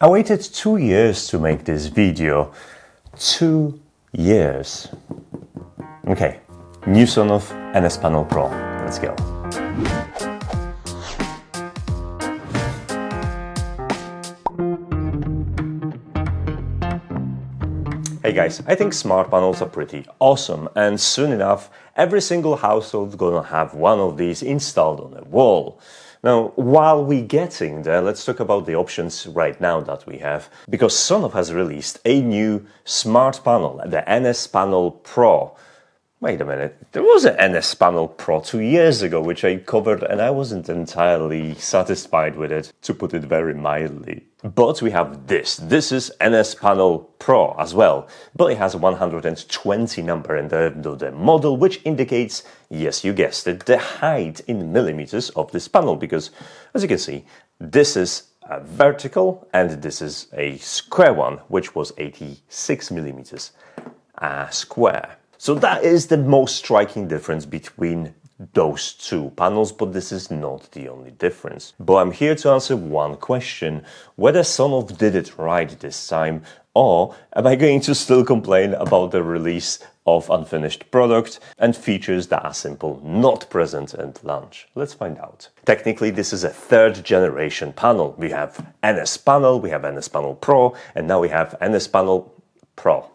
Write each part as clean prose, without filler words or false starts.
I waited 2 years to make this video. 2 years. Okay, new Sonoff NSPanel Pro. Let's go. Hey guys, I think smart panels are pretty awesome, and soon enough every single household gonna have one of these installed on a wall. Now, while we're getting there, let's talk about the options right now that we have, because Sonoff has released a new smart panel, the NSPanel Pro. Wait a minute, there was an NSPanel Pro 2 years ago, which I covered, and I wasn't entirely satisfied with it, to put it very mildly. But we have this. This is NSPanel Pro as well, but it has a 120 number in the model, which indicates, yes, you guessed it, the height in millimeters of this panel, because as you can see, this is a vertical and this is a square one, which was 86 millimeters square. So that is the most striking difference between those two panels, but this is not the only difference. But I'm here to answer one question: whether Sonoff did it right this time, or am I going to still complain about the release of unfinished product and features that are simple, not present at launch? Let's find out. Technically, this is a third generation panel. We have NSPanel, we have NSPanel Pro, and now we have NSPanel Pro.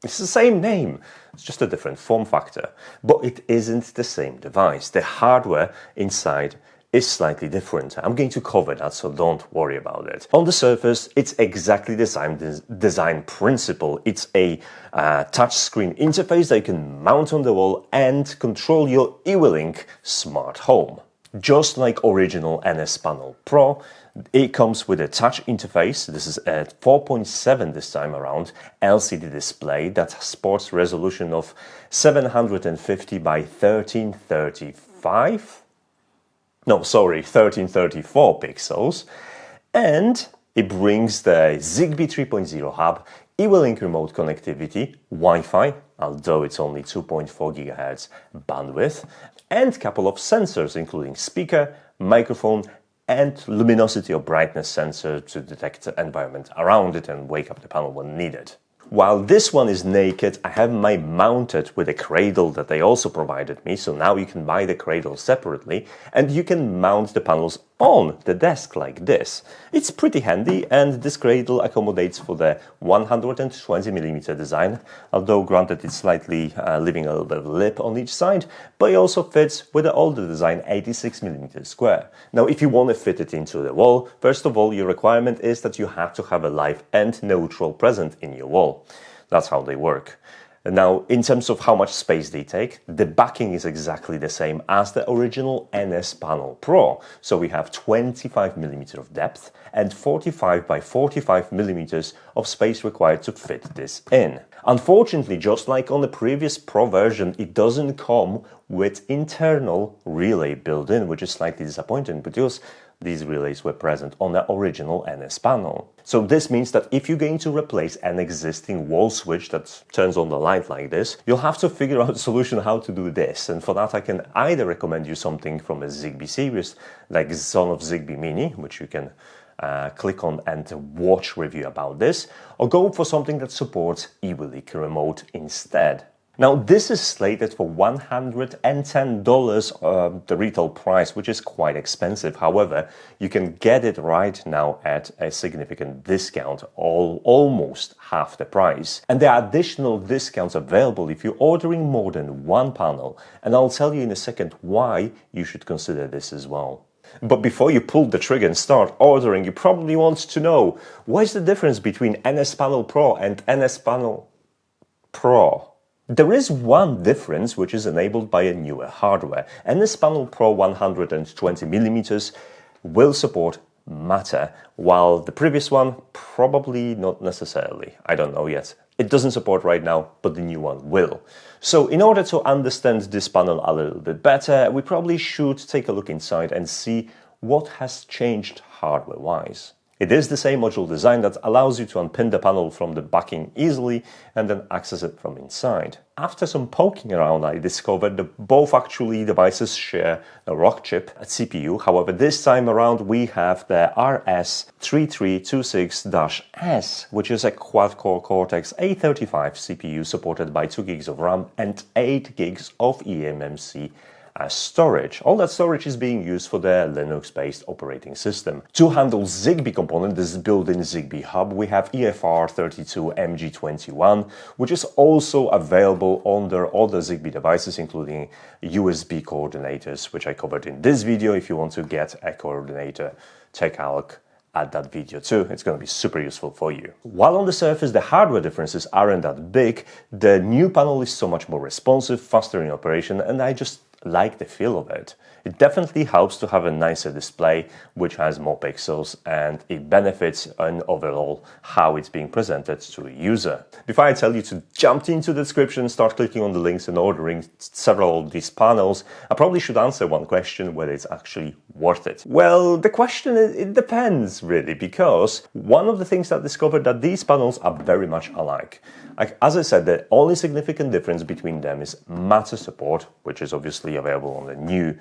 It's the same name, it's just a different form factor, but it isn't the same device. The hardware inside is slightly different. I'm going to cover that, so don't worry about it. On the surface, it's exactly the same design principle. It's a touchscreen interface that you can mount on the wall and control your eWeLink smart home. Just like original NSPanel Pro, it comes with a touch interface. This is a 4.7 this time around LCD display that sports resolution of 750 by 1335. No, sorry, 1334 pixels. And it brings the Zigbee 3.0 hub, eWeLink remote connectivity, Wi-Fi, although it's only 2.4 GHz bandwidth, and a couple of sensors, including speaker, microphone, and luminosity or brightness sensor to detect the environment around it and wake up the panel when needed. While this one is naked, I have mine mounted with a cradle that they also provided me, so now you can buy the cradle separately and you can mount the panels on the desk like this. It's pretty handy, and this cradle accommodates for the 120mm design, although granted it's slightly leaving a little bit of lip on each side, but it also fits with the older design 86mm square. Now if you want to fit it into the wall, first of all your requirement is that you have to have a live and neutral present in your wall. That's how they work. Now, in terms of how much space they take, the backing is exactly the same as the original NSPanel Pro. So we have 25mm of depth and 45 by 45mm of space required to fit this in. Unfortunately, just like on the previous Pro version, it doesn't come with internal relay built in, which is slightly disappointing because these relays were present on the original NSPanel. So this means that if you're going to replace an existing wall switch that turns on the light like this, you'll have to figure out a solution how to do this. And for that, I can either recommend you something from a Zigbee series, like Sonoff Zigbee Mini, which you can click on and watch review about this, or go for something that supports eWeLink remote instead. Now, this is slated for $110, the retail price, which is quite expensive. However, you can get it right now at a significant discount, almost half the price. And there are additional discounts available if you're ordering more than one panel. And I'll tell you in a second why you should consider this as well. But before you pull the trigger and start ordering, you probably want to know, what is the difference between NSPanel Pro and NSPanel Pro? There is one difference, which is enabled by a newer hardware. NSPanel Pro 120mm will support Matter, while the previous one probably not necessarily. I don't know yet. It doesn't support right now, but the new one will. So in order to understand this panel a little bit better, we probably should take a look inside and see what has changed hardware-wise. It is the same module design that allows you to unpin the panel from the backing easily and then access it from inside. After some poking around, I discovered that both actually devices share a rock chip CPU. However, this time around we have the RS3326-S, which is a quad-core Cortex A35 CPU supported by 2 gigs of RAM and 8 gigs of eMMC as storage. All that storage is being used for the Linux-based operating system. To handle Zigbee component, this built-in Zigbee hub, we have EFR32MG21, which is also available on their other Zigbee devices, including USB coordinators, which I covered in this video. If you want to get a coordinator, check out at that video too. It's going to be super useful for you. While on the surface the hardware differences aren't that big, the new panel is so much more responsive, faster in operation, and I just like the feel of it. It definitely helps to have a nicer display which has more pixels, and it benefits in overall how it's being presented to a user. Before I tell you to jump into the description, start clicking on the links and ordering several of these panels, I probably should answer one question: whether it's actually worth it. Well, the question is, it depends really, because one of the things that I discovered that these panels are very much alike. As I said, the only significant difference between them is Matter support, which is obviously available on the new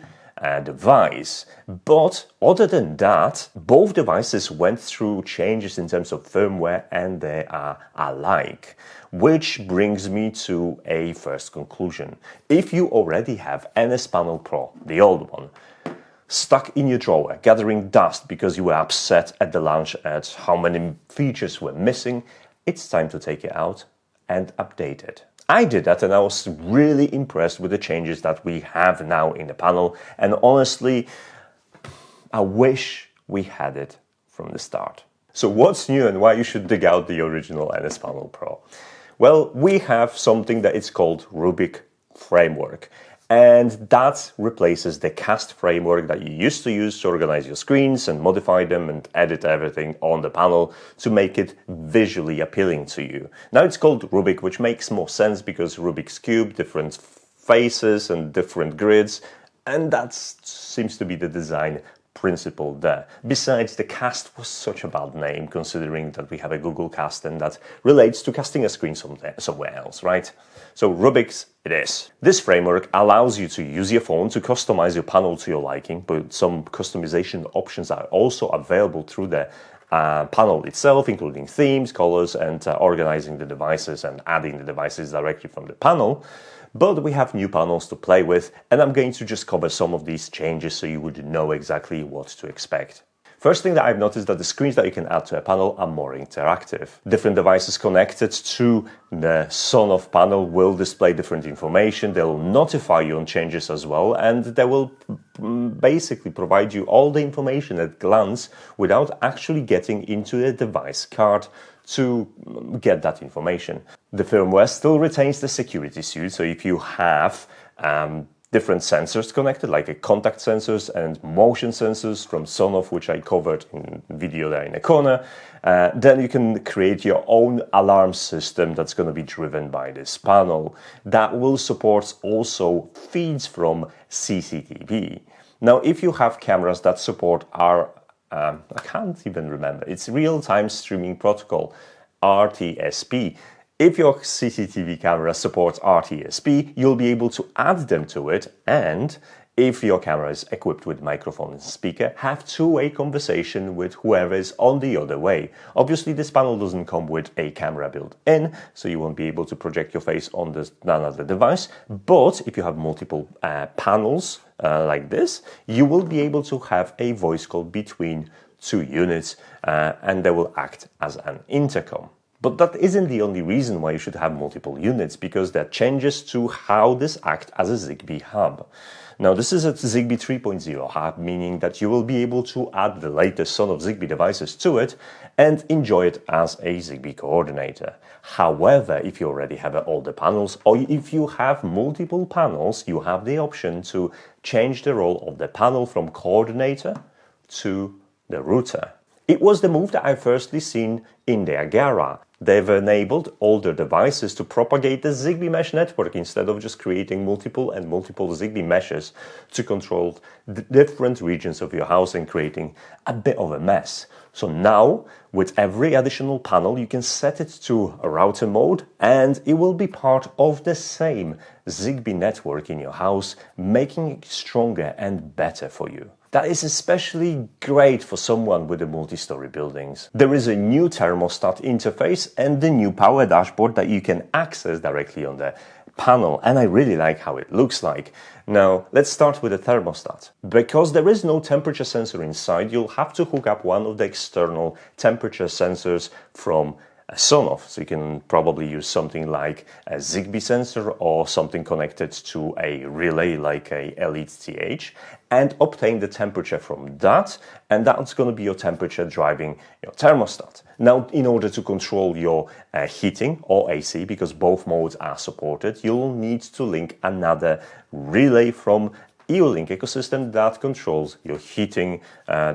device. But other than that, both devices went through changes in terms of firmware and they are alike. Which brings me to a first conclusion. If you already have NSPanel Pro, the old one, stuck in your drawer, gathering dust because you were upset at the launch at how many features were missing, it's time to take it out and update it. I did that and I was really impressed with the changes that we have now in the panel, and honestly, I wish we had it from the start. So what's new and why you should dig out the original NSPanel Pro? Well, we have something that is called Rubik framework. And that replaces the cast framework that you used to use to organize your screens and modify them and edit everything on the panel to make it visually appealing to you. Now it's called Rubik, which makes more sense because Rubik's Cube, different faces and different grids, and that seems to be the design principle there. Besides, the cast was such a bad name considering that we have a Google Cast and that relates to casting a screen somewhere else, right? So Rubik's it is. This framework allows you to use your phone to customize your panel to your liking, but some customization options are also available through the panel itself, including themes, colors, and organizing the devices and adding the devices directly from the panel. But we have new panels to play with, and I'm going to just cover some of these changes so you would know exactly what to expect. First thing that I've noticed that the screens that you can add to a panel are more interactive. Different devices connected to the Sonoff panel will display different information. They'll notify you on changes as well, and they will basically provide you all the information at a glance without actually getting into a device card to get that information. The firmware still retains the security suite, so if you have different sensors connected, like contact sensors and motion sensors from Sonoff, which I covered in the video there in the corner, then you can create your own alarm system that's going to be driven by this panel. That will support also feeds from CCTV. Now, if you have cameras that support our I can't even remember. It's real-time streaming protocol, RTSP. If your CCTV camera supports RTSP, you'll be able to add them to it, and if your camera is equipped with microphone and speaker, have two-way conversation with whoever is on the other way. Obviously, this panel doesn't come with a camera built in, so you won't be able to project your face on another device. But if you have multiple panels like this, you will be able to have a voice call between two units, and they will act as an intercom. But that isn't the only reason why you should have multiple units, because there are changes to how this acts as a Zigbee hub. Now, this is a Zigbee 3.0 hub, meaning that you will be able to add the latest Sonoff Zigbee devices to it and enjoy it as a Zigbee coordinator. However, if you already have all the panels, or if you have multiple panels, you have the option to change the role of the panel from coordinator to the router. It was the move that I firstly seen in the Agara. They've enabled older devices to propagate the Zigbee mesh network instead of just creating multiple Zigbee meshes to control the different regions of your house and creating a bit of a mess. So now, with every additional panel, you can set it to a router mode and it will be part of the same Zigbee network in your house, making it stronger and better for you. That is especially great for someone with the multi-story buildings. There is a new thermostat interface and the new power dashboard that you can access directly on the panel, and I really like how it looks like. Now, let's start with the thermostat. Because there is no temperature sensor inside, you'll have to hook up one of the external temperature sensors from Sonoff. So you can probably use something like a Zigbee sensor or something connected to a relay like a ITEAD and obtain the temperature from that, and that's going to be your temperature driving your thermostat. Now, in order to control your heating or AC, because both modes are supported, you'll need to link another relay from EOLink ecosystem that controls your heating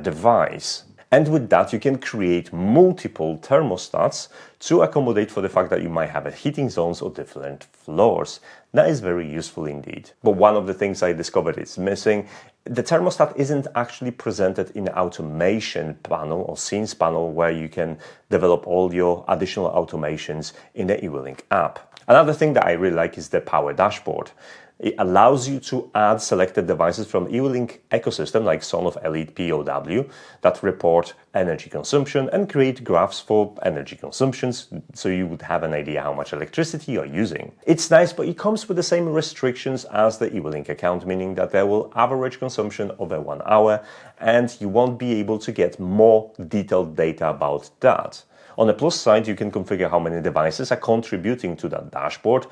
device. And with that, you can create multiple thermostats to accommodate for the fact that you might have heating zones or different floors. That is very useful indeed. But one of the things I discovered is missing. The thermostat isn't actually presented in the automation panel or scenes panel where you can develop all your additional automations in the EOLink app. Another thing that I really like is the power dashboard. It allows you to add selected devices from EOLink ecosystem like Sonoff Elite POW that report energy consumption and create graphs for energy consumptions so you would have an idea how much electricity you're using. It's nice, but it comes with the same restrictions as the EOLink account, meaning that there will average consumption over 1 hour and you won't be able to get more detailed data about that. On the plus side, you can configure how many devices are contributing to that dashboard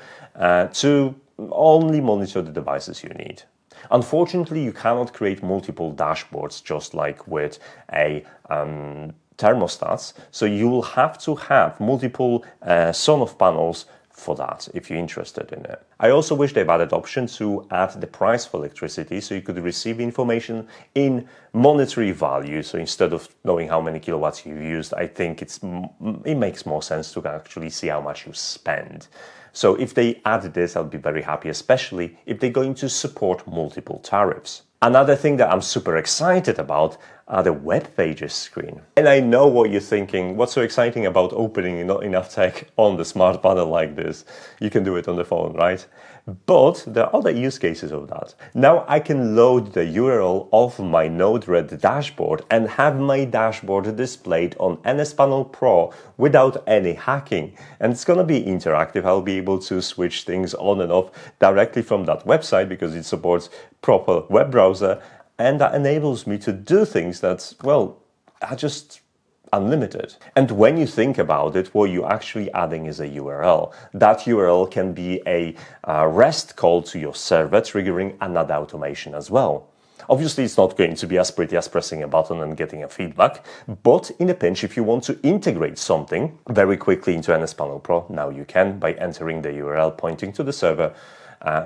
to only monitor the devices you need. Unfortunately, you cannot create multiple dashboards just like with a thermostats, so you will have to have multiple Sonoff panels for that if you're interested in it. I also wish they've added option to add the price for electricity so you could receive information in monetary value. So instead of knowing how many kilowatts you've used, I think it makes more sense to actually see how much you spend. So if they add this, I'll be very happy, especially if they're going to support multiple tariffs. Another thing that I'm super excited about are the web pages screen. And I know what you're thinking, what's so exciting about opening NotEnoughTECH on the smart panel like this? You can do it on the phone, right? But there are other use cases of that. Now I can load the URL of my Node-RED dashboard and have my dashboard displayed on NSPanel Pro without any hacking. And it's going to be interactive. I'll be able to switch things on and off directly from that website because it supports proper web browser. And that enables me to do things that, well, are just unlimited. And when you think about it, what you're actually adding is a URL. That URL can be a REST call to your server, triggering another automation as well. Obviously, it's not going to be as pretty as pressing a button and getting a feedback, but in a pinch, if you want to integrate something very quickly into NSPanel Pro, now you can by entering the URL pointing to the server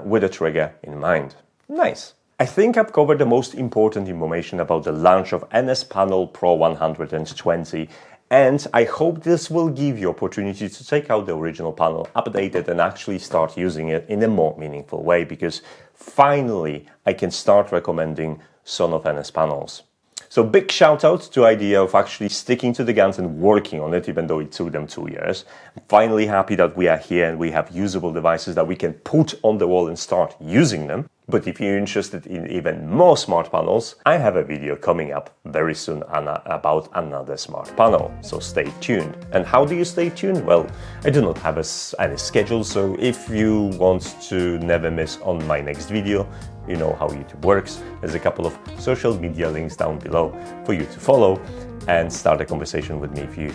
with a trigger in mind. Nice. I think I've covered the most important information about the launch of NSPanel Pro 120, and I hope this will give you opportunity to take out the original panel, update it, and actually start using it in a more meaningful way, because finally I can start recommending Sonoff NS panels. So big shout out to the idea of actually sticking to the guns and working on it, even though it took them 2 years. I'm finally happy that we are here and we have usable devices that we can put on the wall and start using them. But if you're interested in even more smart panels, I have a video coming up very soon about another smart panel, so stay tuned. And how do you stay tuned? Well, I do not have any schedule, so if you want to never miss on my next video, you know how YouTube works. There's a couple of social media links down below for you to follow and start a conversation with me if you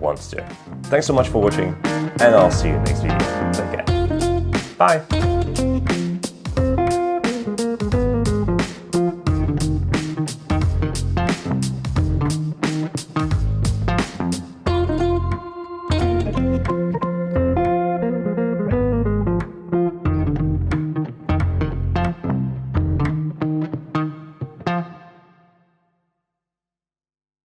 want to. Thanks so much for watching, and I'll see you next video. Take care. Bye.